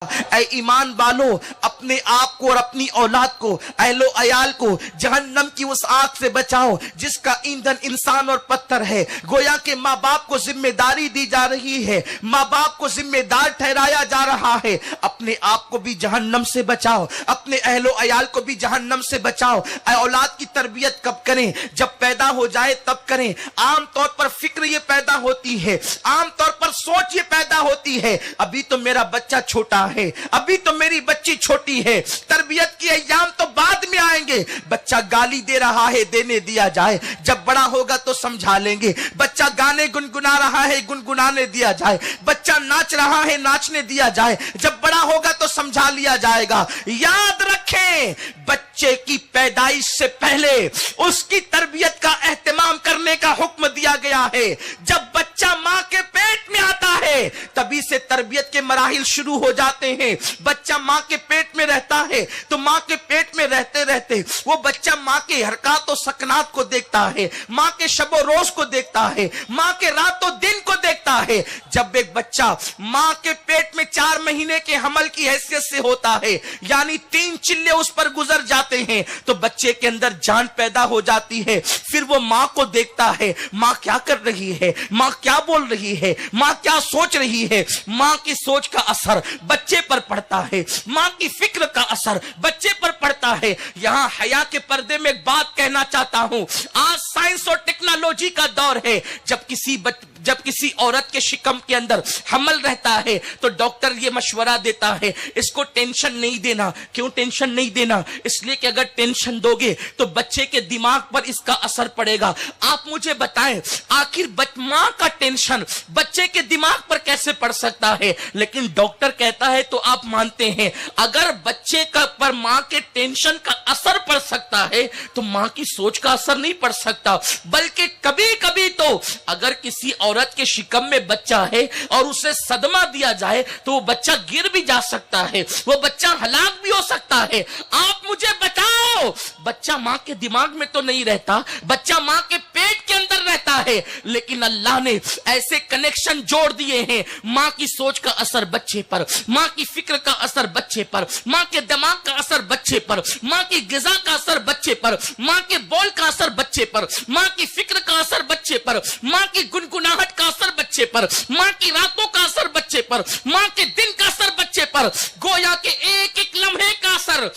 اے ایمان والو، اپنے آپ کو اور اپنی اولاد کو، اہل و عیال کو جہنم کی اس آگ سے بچاؤ جس کا ایندھن انسان اور پتھر ہے۔ گویا کہ ماں باپ کو ذمہ داری دی جا رہی ہے، ماں باپ کو ذمہ دار ٹھہرایا جا رہا ہے۔ اپنے آپ کو بھی جہنم سے بچاؤ، اپنے اہل و عیال کو بھی جہنم سے بچاؤ۔ اے اولاد کی تربیت کب کریں؟ جب پیدا ہو جائے تب کریں۔ عام طور پر فکر یہ پیدا ہوتی ہے، عام طور پر سوچ یہ پیدا ہوتی ہے، ابھی تو میرا بچہ چھوٹا ہے، ابھی تو میری بچی چھوٹی ہے، تربیت کے ایام تو بعد میں آئیں گے۔ بچہ گالی دے رہا ہے، دینے دیا جائے، جب بڑا ہوگا تو سمجھا لیں گے۔ بچہ گانے گنگنا رہا ہے، گنگنانے دیا جائے۔ بچہ ناچ رہا ہے، ناچنے دیا جائے، جب بڑا ہوگا تو سمجھا لیا جائے گا۔ یاد رکھیں، بچے کی پیدائش سے پہلے اس کی تربیت کا اہتمام کرنے کا حکم دیا گیا ہے۔ جب بچہ ماں کے پیٹ میں آتا ہے تبھی سے تربیت کے مراحل شروع ہو جاتے ہیں۔ بچہ ماں کے پیٹ میں رہتا ہے تو ماں کے پیٹ میں رہتے رہتے وہ بچہ ماں کے حرکات و سکنات کو دیکھتا ہے، ماں کے شب و روز کو دیکھتا ہے، ماں کے رات و دن کو دیکھتا ہے۔ جب ایک بچہ ماں کے پیٹ میں 4 مہینے کے حمل کی حیثیت سے ہوتا ہے، یعنی 3 چلے اس پر گزر جاتے ہیں، تو بچے کے اندر جان پیدا ہو جاتی ہے۔ پھر وہ ماں کو دیکھتا ہے، ماں کیا کر رہی ہے، ماں کیا بول رہی ہے، ماں کیا سوچ رہی ہے۔ ماں کی سوچ کا اثر بچے پر پڑتا ہے، ماں کی فکر کا اثر بچے پر پڑتا ہے۔ یہاں حیا کے پردے میں ایک بات کہنا چاہتا ہوں، آج سائنس اور ٹیکنالوجی کا دور ہے۔ جب کسی عورت کے شکم کے اندر حمل رہتا ہے تو ڈاکٹر یہ مشورہ دیتا ہے اس کو ٹینشن نہیں دینا۔ کیوں ٹینشن نہیں دینا؟ اس لیے کہ اگر ٹینشن دو گے تو بچے کے دماغ پر اس کا اثر پڑے گا۔ آپ مجھے بتائیں آخر ماں کا ٹینشن بچے کے دماغ پر کیسے پڑ سکتا ہے؟ لیکن ڈاکٹر کہتا ہے تو آپ مانتے ہیں اگر بچے پر ماں کے ٹینشن کا اثر پڑ سکتا ہے تو ماں کی سوچ کا اثر نہیں پڑ سکتا۔ بلکہ کبھی کبھی تو اگر کسی عورت کے شکم میں بچہ ہے اور اسے صدمہ دیا جائے تو وہ بچہ گر بھی جا سکتا ہے، وہ بچہ ہلاک بھی ہو سکتا ہے۔ آپ مجھے بتاؤ، بچہ ماں کے دماغ میں تو نہیں رہتا، بچہ ماں کے پیٹ کے اندر رہتا ہے، لیکن اللہ نے ایسے کنیکشن جوڑ دیے ہیں، ماں کی سوچ کا اثر بچے پر، ماں کی فکر کا اثر بچے پر، ماں کے دماغ کا اثر بچے پر، ماں کی غذا کا اثر بچے پر، ماں کے بول کا اثر بچے پر، ماں کی فکر کا اثر بچے پر، ماں کی گنگناہٹ کا اثر بچے پر، ماں کی راتوں کا اثر بچے پر، ماں کے دن کا اثر بچے پر۔ گویا کہ ایک ایک لمحے کا اثر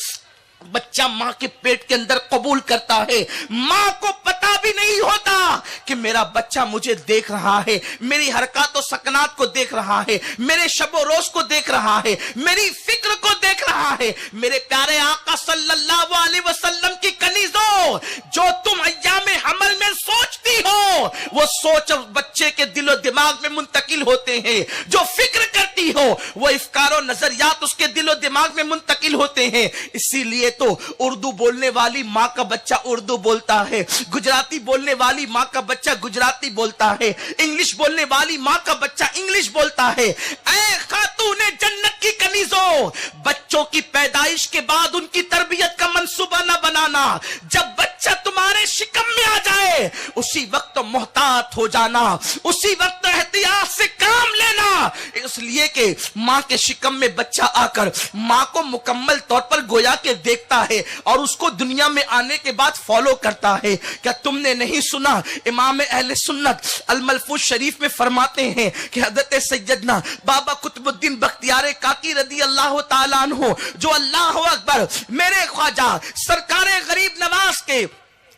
بچہ ماں کے پیٹ کے اندر قبول کرتا ہے۔ ماں کو پتا بھی نہیں ہوتا کہ میرا بچہ مجھے دیکھ رہا ہے، میری حرکات و سکنات کو دیکھ رہا ہے، میرے شب و روز کو دیکھ رہا ہے، میری فکر کو دیکھ رہا ہے۔ میرے پیارے آقا صلی اللہ علیہ وسلم کی کنیزوں، جو تم ایام حمل میں سوچتی ہو وہ سوچ بچے کے دل و دماغ میں منتقل ہوتے ہیں، جو فکر کرتی ہو وہ افکار و نظریات اس کے دل و دماغ میں منتقل ہوتے ہیں۔ اسی لیے تو اردو بولنے والی ماں کا بچہ اردو بولتا ہے، گجراتی بولنے والی ماں کا بچہ گجراتی بولتا ہے، انگلش بولنے والی ماں کا بچہ انگلش بولتا ہے۔ اے خاتون جنت کی کنیزوں، بچوں کی پیدائش کے بعد ان کی تربیت کا منصوبہ نہ بنانا۔ جب بچہ تمہارے شکم میں آ جائے اسی وقت محتاط ہو جانا، اسی وقت احتیاط سے کام لینا، اس لیے کہ ماں کے شکم میں بچہ آ کر ماں کو مکمل طور پر گویا کہ دیکھتا ہے اور اس کو دنیا میں آنے کے بعد فالو کرتا ہے۔ کیا تم نے نہیں سنا امام اہل سنت الملفوظ شریف میں فرماتے ہیں کہ حضرت سیدنا بابا قطب الدین بختیار کاکی رضی اللہ تعالیٰ عنہ جو اللہ اکبر میرے خواجہ سرکار غریب نواز کے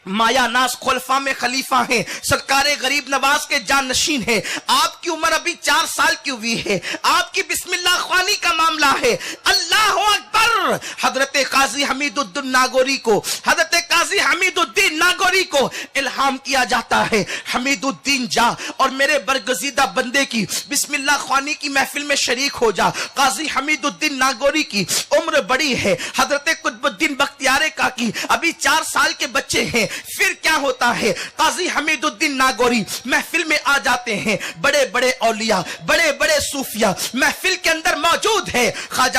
مایا ناز خلفاء میں خلیفہ ہیں، سرکار غریب نواز کے جانشین ہیں، آپ کی عمر ابھی 4 سال کی ہوئی ہے، آپ کی بسم اللہ خوانی کا معاملہ ہے، اللہ اکبر، حضرت قاضی حمید الدین ناگوری کو الہام کیا جاتا ہے، حمید الدین جا اور میرے برگزیدہ بندے کی بسم اللہ خوانی کی محفل میں شریک ہو جا۔ قاضی حمید الدین ناگوری کی عمر بڑی ہے، حضرت قطب الدین بختیار کاکی ابھی 4 سال کے بچے ہیں۔ پھر کیا ہوتا ہے، قاضی حمید الدین ناگوری محفل میں آ جاتے ہیں، بڑے بڑے اولیاء، بڑے بڑے صوفیاء محفل کے اندر موجود ہے، خواجہ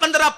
15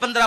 15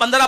15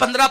15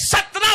17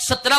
17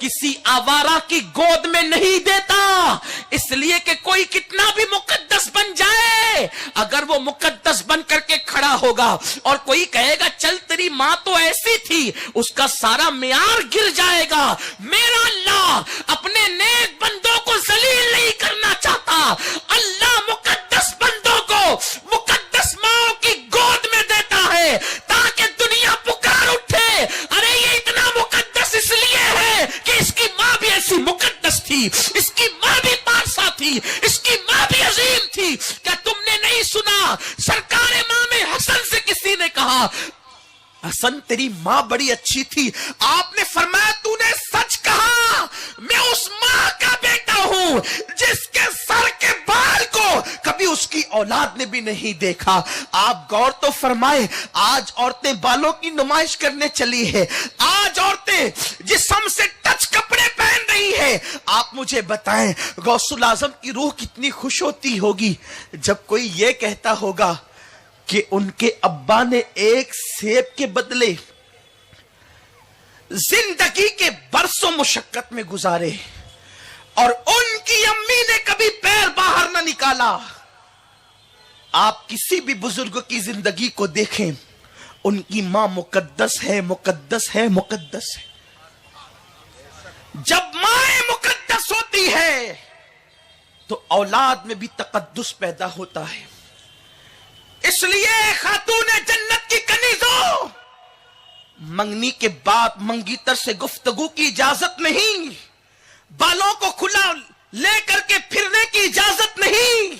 کسی آوارہ کی گود میں نہیں دیتا، اس لیے کہ کوئی کتنا بھی مقدس بن جائے، اگر وہ مقدس بن کر کے کھڑا ہوگا اور کوئی کہے گا چل تیری ماں تو ایسی تھی، اس کا سارا معیار گر جائے گا۔ میرا اللہ اپنے نیک بندوں کو ذلیل نہیں کرنا چاہتا، اللہ مقدس بندوں کو مقدس ماں کی گود میں دیتا ہے تاکہ دنیا پکار اٹھے، ارے یہ اتنا مقدس اس لیے ہے کہ اس کی ماں بھی ایسی مقدس تھی، اس کی ماں بھی پارسا تھی، اس کی ماں بھی عظیم تھی۔ کیا تم نے نہیں سنا سرکار امام حسن سے کسی نے کہا حسن تیری ماں بڑی اچھی تھی، آپ نے فرمایا تو نے سچ کہا، میں اس ماں کا بیٹا ہوں جس کے سر کے بال کو کبھی اس کی اولاد نے بھی نہیں دیکھا۔ آپ غور تو فرمائے، آج عورتیں بالوں کی نمائش کرنے چلی ہے، آج عورتیں جسم سے ٹچ کپڑے پہن رہی ہے۔ آپ مجھے بتائیں غوث الاعظم کی روح کتنی خوش ہوتی ہوگی جب کوئی یہ کہتا ہوگا کہ ان کے ابا نے ایک سیب کے بدلے زندگی کے برسوں مشقت میں گزارے اور ان کی امی نے کبھی پیر باہر نہ نکالا۔ آپ کسی بھی بزرگ کی زندگی کو دیکھیں، ان کی ماں مقدس ہے، مقدس ہے، مقدس ہے۔ جب ماں مقدس ہوتی ہے تو اولاد میں بھی تقدس پیدا ہوتا ہے۔ اس لیے خاتون جنت کی کنیزوں، منگنی کے بعد منگیتر سے گفتگو کی اجازت نہیں، بالوں کو کھلا لے کر کے پھرنے کی اجازت نہیں،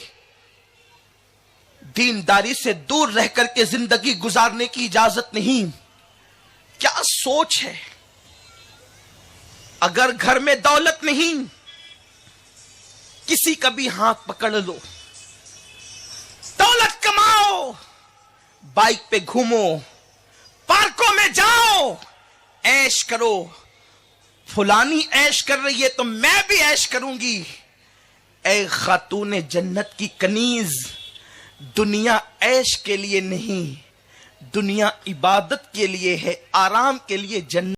دینداری سے دور رہ کر کے زندگی گزارنے کی اجازت نہیں۔ کیا سوچ ہے؟ اگر گھر میں دولت نہیں، کسی کا بھی ہاتھ پکڑ لو، دولت کماؤ، بائک پہ گھومو، پارکوں میں جاؤ، عیش کرو، فلانی عیش کر رہی ہے تو میں بھی عیش کروں گی۔ اے خاتون جنت کی کنیز، دنیا عیش کے لیے نہیں، دنیا عبادت کے لیے ہے، آرام کے لیے جنت